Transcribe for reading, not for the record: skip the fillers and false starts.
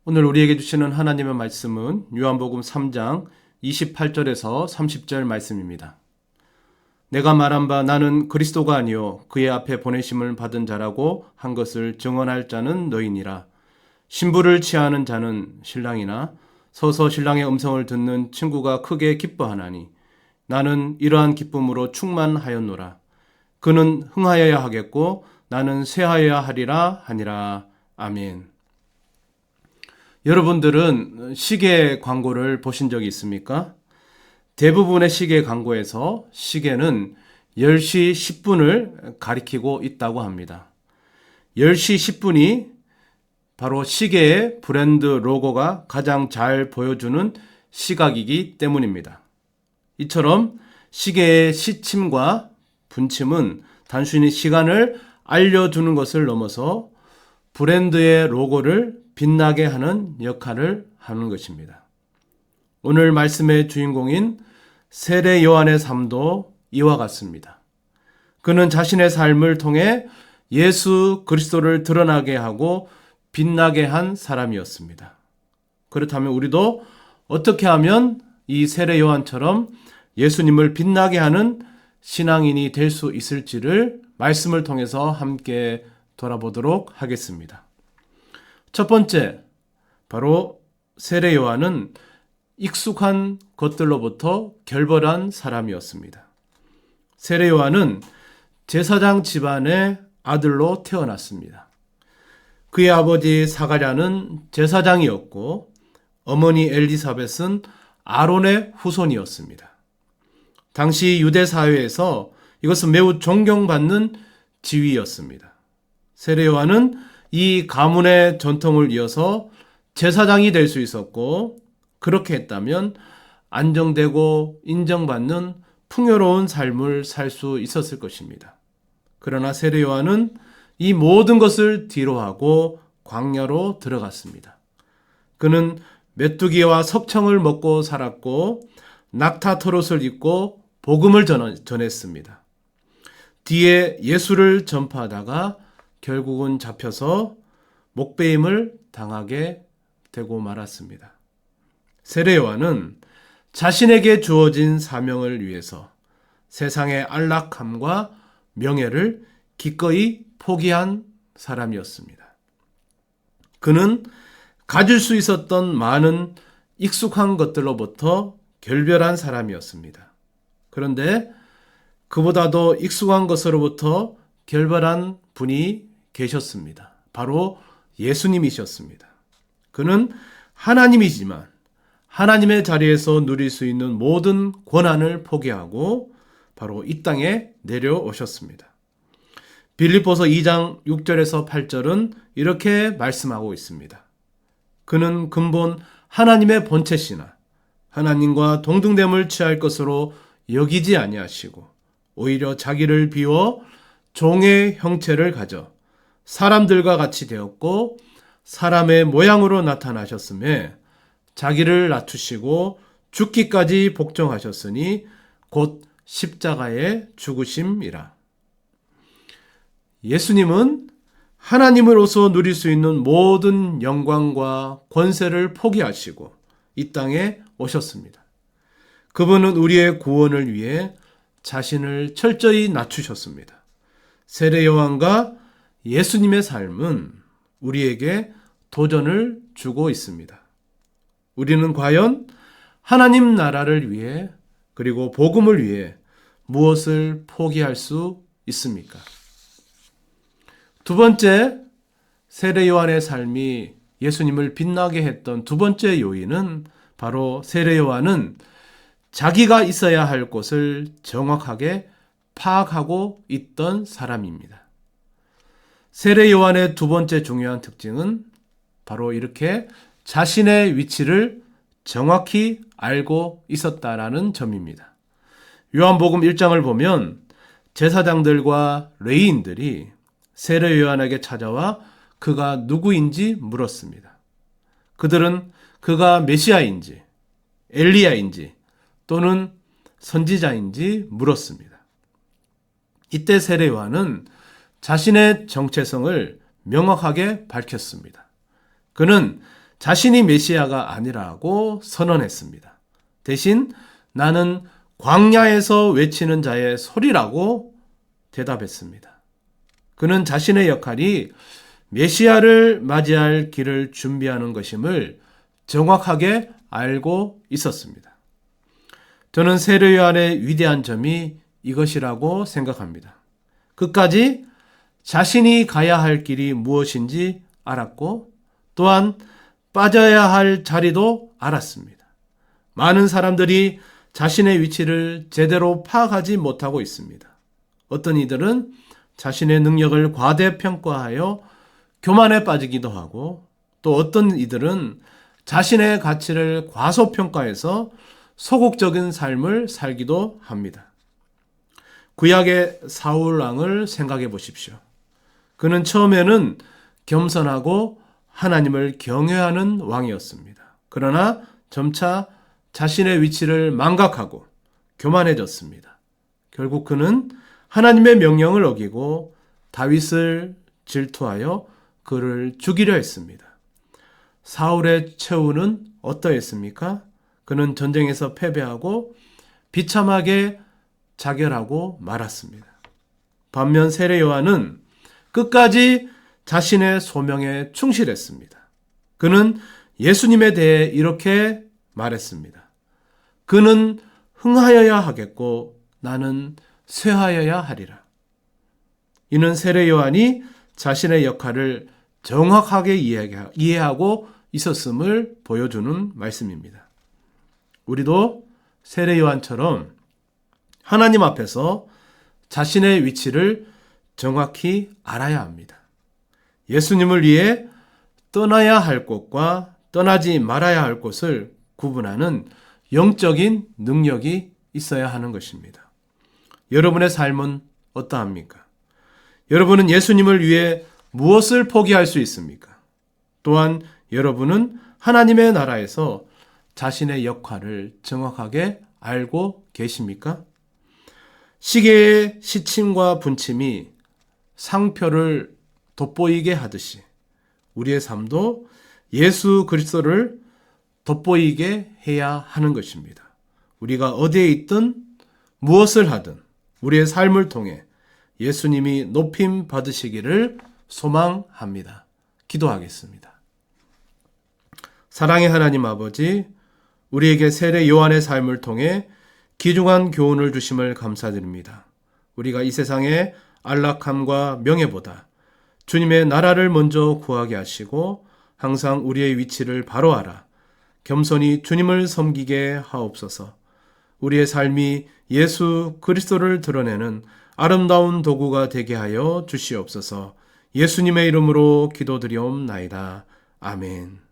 오늘 우리에게 주시는 하나님의 말씀은 요한복음 3장 28절에서 30절 말씀입니다. 내가 말한 바 나는 그리스도가 아니요 그의 앞에 보내심을 받은 자라고 한 것을 증언할 자는 너희니라. 신부를 취하는 자는 신랑이나 서서 신랑의 음성을 듣는 친구가 크게 기뻐하나니 나는 이러한 기쁨으로 충만하였노라. 그는 흥하여야 하겠고 나는 쇠하여야 하리라 하니라. 아멘. 여러분들은 시계 광고를 보신 적이 있습니까? 대부분의 시계 광고에서 시계는 10시 10분을 가리키고 있다고 합니다. 10시 10분이 바로 시계의 브랜드 로고가 가장 잘 보여주는 시각이기 때문입니다. 이처럼 시계의 시침과 분침은 단순히 시간을 알려주는 것을 넘어서 브랜드의 로고를 빛나게 하는 역할을 하는 것입니다. 오늘 말씀의 주인공인 세례 요한의 삶도 이와 같습니다. 그는 자신의 삶을 통해 예수 그리스도를 드러나게 하고 빛나게 한 사람이었습니다. 그렇다면 우리도 어떻게 하면 이 세례 요한처럼 예수님을 빛나게 하는 신앙인이 될 수 있을지를 말씀을 통해서 함께 돌아보도록 하겠습니다. 첫 번째, 바로 세례 요한은 익숙한 것들로부터 결벌한 사람이었습니다. 세례 요한은 제사장 집안의 아들로 태어났습니다. 그의 아버지 사가랴는 제사장이었고 어머니 엘리사벳은 아론의 후손이었습니다. 당시 유대 사회에서 이것은 매우 존경받는 지위였습니다. 세례 요한은 이 가문의 전통을 이어서 제사장이 될 수 있었고 그렇게 했다면 안정되고 인정받는 풍요로운 삶을 살 수 있었을 것입니다. 그러나 세례 요한은 이 모든 것을 뒤로하고 광야로 들어갔습니다. 그는 메뚜기와 석청을 먹고 살았고 낙타 털옷을 입고 복음을 전했습니다. 뒤에 예수를 전파하다가 결국은 잡혀서 목베임을 당하게 되고 말았습니다. 세례 요한은 자신에게 주어진 사명을 위해서 세상의 안락함과 명예를 기꺼이 포기한 사람이었습니다. 그는 가질 수 있었던 많은 익숙한 것들로부터 결별한 사람이었습니다. 그런데 그보다도 익숙한 것으로부터 결별한 분이 계셨습니다. 바로 예수님이셨습니다. 그는 하나님이지만 하나님의 자리에서 누릴 수 있는 모든 권한을 포기하고 바로 이 땅에 내려오셨습니다. 빌립보서 2장 6절에서 8절은 이렇게 말씀하고 있습니다. 그는 근본 하나님의 본체시나 하나님과 동등됨을 취할 것으로 여기지 아니하시고 오히려 자기를 비워 종의 형체를 가져 사람들과 같이 되었고 사람의 모양으로 나타나셨음에 자기를 낮추시고 죽기까지 복종하셨으니 곧 십자가의 죽으심이라. 예수님은 하나님으로서 누릴 수 있는 모든 영광과 권세를 포기하시고 이 땅에 오셨습니다. 그분은 우리의 구원을 위해 자신을 철저히 낮추셨습니다. 세례 요한과 예수님의 삶은 우리에게 도전을 주고 있습니다. 우리는 과연 하나님 나라를 위해 그리고 복음을 위해 무엇을 포기할 수 있습니까? 두 번째, 세례 요한의 삶이 예수님을 빛나게 했던 두 번째 요인은 바로 세례 요한은 자기가 있어야 할 곳을 정확하게 파악하고 있던 사람입니다. 세례 요한의 두 번째 중요한 특징은 바로 이렇게 자신의 위치를 정확히 알고 있었다라는 점입니다. 요한복음 1장을 보면 제사장들과 레위인들이 세례 요한에게 찾아와 그가 누구인지 물었습니다. 그들은 그가 메시아인지 엘리야인지 또는 선지자인지 물었습니다. 이때 세례 요한은 자신의 정체성을 명확하게 밝혔습니다. 그는 자신이 메시아가 아니라고 선언했습니다. 대신 나는 광야에서 외치는 자의 소리라고 대답했습니다. 그는 자신의 역할이 메시아를 맞이할 길을 준비하는 것임을 정확하게 알고 있었습니다. 저는 세례 요한의 위대한 점이 이것이라고 생각합니다. 끝까지 자신이 가야 할 길이 무엇인지 알았고 또한 빠져야 할 자리도 알았습니다. 많은 사람들이 자신의 위치를 제대로 파악하지 못하고 있습니다. 어떤 이들은 자신의 능력을 과대평가하여 교만에 빠지기도 하고 또 어떤 이들은 자신의 가치를 과소평가해서 소극적인 삶을 살기도 합니다. 구약의 사울 왕을 생각해 보십시오. 그는 처음에는 겸손하고 하나님을 경외하는 왕이었습니다. 그러나 점차 자신의 위치를 망각하고 교만해졌습니다. 결국 그는 하나님의 명령을 어기고 다윗을 질투하여 그를 죽이려 했습니다. 사울의 최후는 어떠했습니까? 그는 전쟁에서 패배하고 비참하게 자결하고 말았습니다. 반면 세례 요한은 끝까지 자신의 소명에 충실했습니다. 그는 예수님에 대해 이렇게 말했습니다. 그는 흥하여야 하겠고 나는 쇠하여야 하리라. 이는 세례 요한이 자신의 역할을 정확하게 이해하고 있었음을 보여주는 말씀입니다. 우리도 세례 요한처럼 하나님 앞에서 자신의 위치를 정확히 알아야 합니다. 예수님을 위해 떠나야 할 곳과 떠나지 말아야 할 곳을 구분하는 영적인 능력이 있어야 하는 것입니다. 여러분의 삶은 어떠합니까? 여러분은 예수님을 위해 무엇을 포기할 수 있습니까? 또한 여러분은 하나님의 나라에서 자신의 역할을 정확하게 알고 계십니까? 시계의 시침과 분침이 상표를 돋보이게 하듯이 우리의 삶도 예수 그리스도를 돋보이게 해야 하는 것입니다. 우리가 어디에 있든 무엇을 하든 우리의 삶을 통해 예수님이 높임 받으시기를 소망합니다. 기도하겠습니다. 사랑의 하나님 아버지, 우리에게 세례 요한의 삶을 통해 귀중한 교훈을 주심을 감사드립니다. 우리가 이 세상의 안락함과 명예보다 주님의 나라를 먼저 구하게 하시고 항상 우리의 위치를 바로 알아 겸손히 주님을 섬기게 하옵소서. 우리의 삶이 예수 그리스도를 드러내는 아름다운 도구가 되게 하여 주시옵소서. 예수님의 이름으로 기도드리옵나이다. 아멘.